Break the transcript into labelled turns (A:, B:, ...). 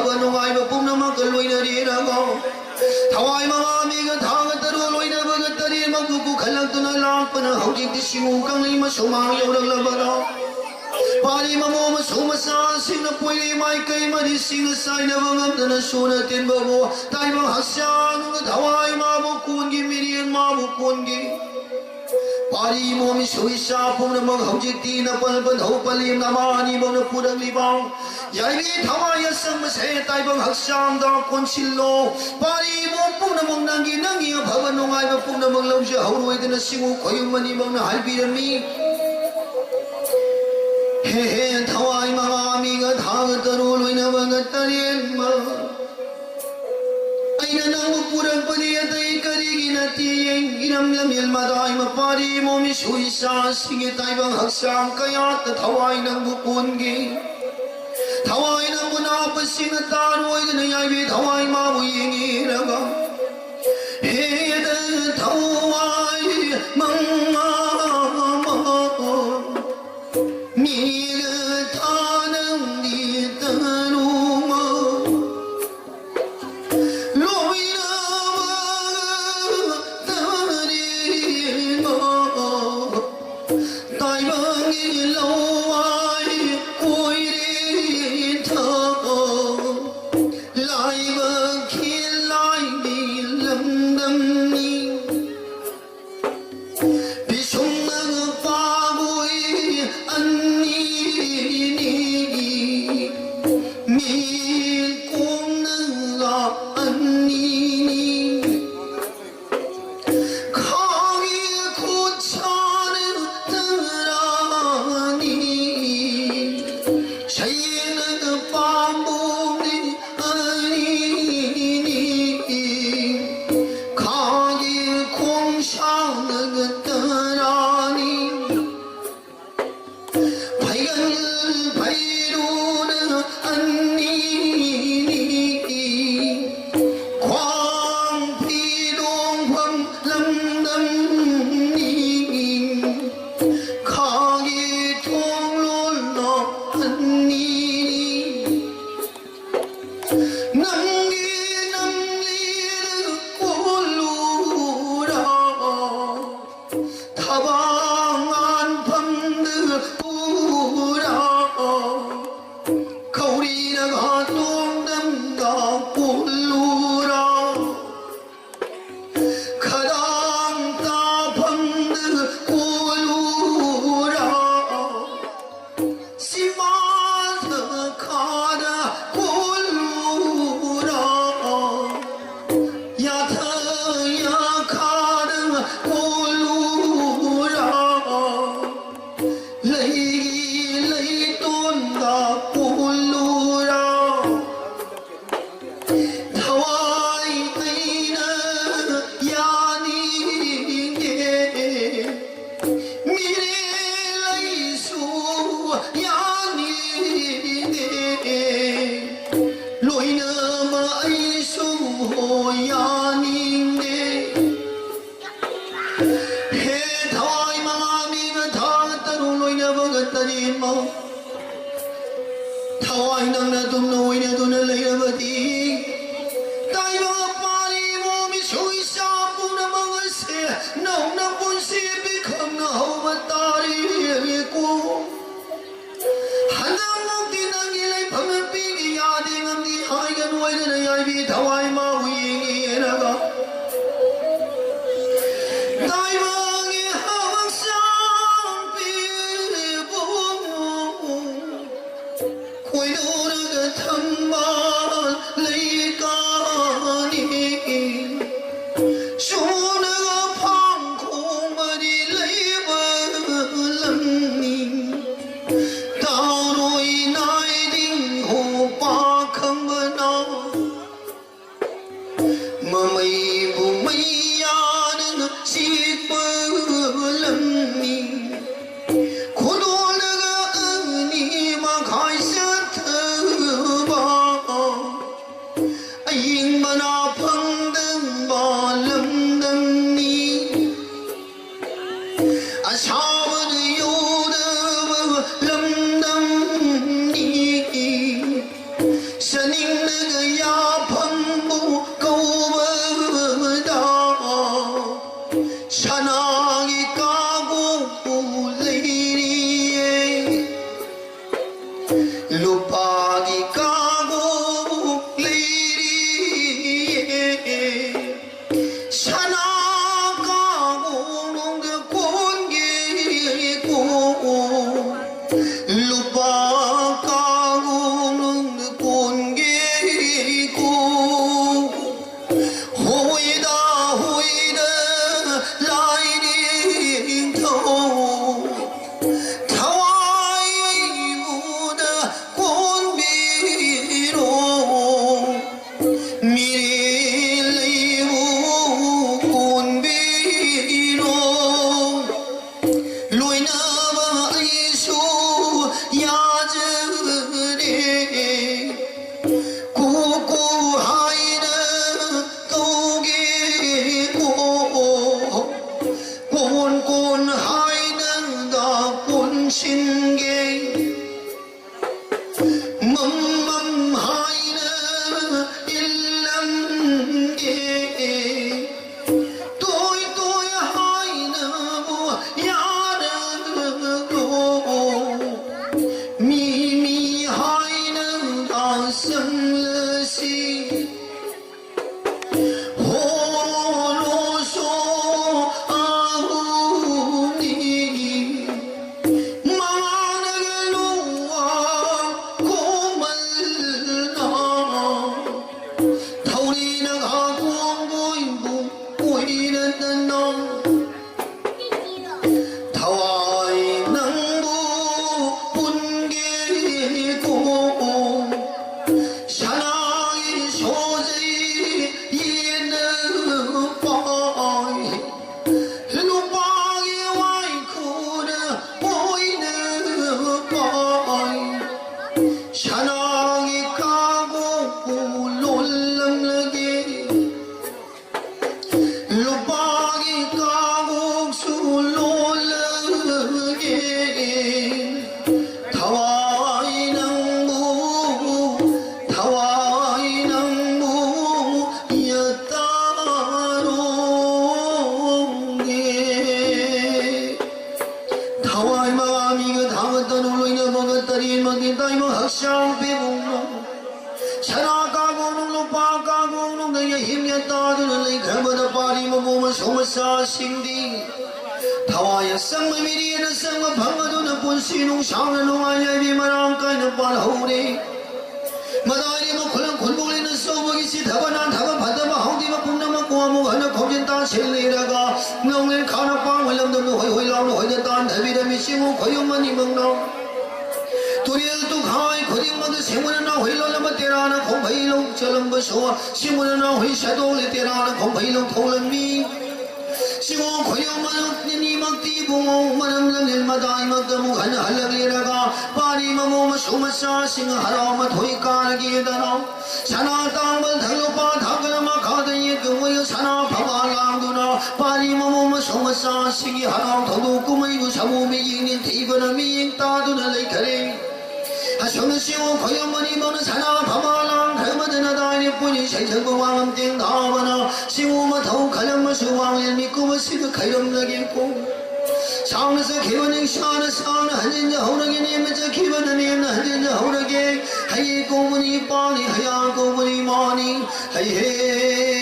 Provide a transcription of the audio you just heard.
A: phaba nungai ba pumnamak loinarirago thawai mamamiga thangataru loinabaga tari mabuku khalagtuna lakpana hojikti simu kanglai masumang yauraglabaro pari mamo masumasa singna poili mai kai mari singna saina bangamdana suna tinbabo taibang hasyang thawai mabu kungi mirian mabu kungi pari momi suisa pumna mag hojikti na palpan ho palim namani bang na purang libang yaibi thawai asang masay taibang hasyang da konsillo pari mo pumna mag nangi nangi phaba nungai ba pumna mag lausya hauroi dana singu koyung mani bang na halbirami he he thawai mamamiga thangataru loinabaga tarienma aina nangu purang paniyatai karigi natiyeng inam lamil madai mapari momi suisa singi taibang haksang kayat thawai nangu pungi thawai nangu napasing tarwai dana yaibi thawai mabu yingiraga he da thawai mangma 那个呀碰不够不到，刹那一嘎咕泪里，路巴的嘎咕泪里，刹那嘎咕弄个滚给滚，路巴嘎咕弄个滚给滚，回的来临头，他爱慕的滚比龙，迷泪不滚比龙，来那么爱说呀子的，姑姑还能够给我，滚滚还能到滚心给，梦梦还能一人给，对对还能不呀能够，秘密还能到生了心。啰嗦啊你，妈那个路啊过门呐，头里那个光归不归人呐，他爱能不分给过，下那一说子也能摆，路把的外裤的不能摆，下那一嘎咕落冷了给，路把的嘎咕苏落了给，他爱能不，他爱能不也打龙给，他爱嘛咪个他个的路那么个的里么的带么好像别不弄。下那嘎咕隆隆巴嘎咕隆的也힘也大的人类看不到巴黎么我们什么啥心地，他话也生么米的那生么朋友都能本事弄上人弄爱也比嘛让该能把好的。嘛大的么可能困不了那手不一起他把那他把怕的嘛好的嘛不那么过么可能空间大千里那个弄人看那帮我两都不会老了会的单特别的没心我可以嘛你们呢多年都开可定么的新闻那会了那么点那空配了这能不说新闻那会下多了点那空配了偷了米希望可以嘛你们地步我们能人嘛大嘛个么看还了那个把你们我们什么啥心还让我们推干给的了下那当们他有把他个嘛看的也跟我有下那跑马浪的了把你们我们什么啥心还让头都กูไม่รู้ชาวไม่ยิงนี่ที่ก็ไม่ยิงตาตัวนั้นเลยแค่นี้还说明希望可以嘛你们的才那跑马浪他们在那大你不你谁成个王顶他们呢希望嘛头看了嘛是王人你给我是个开人的给过上的是开完你下的上的很认真后的给你们这开完的你们很认真后的给还一个你把你还要个你妈你嘿嘿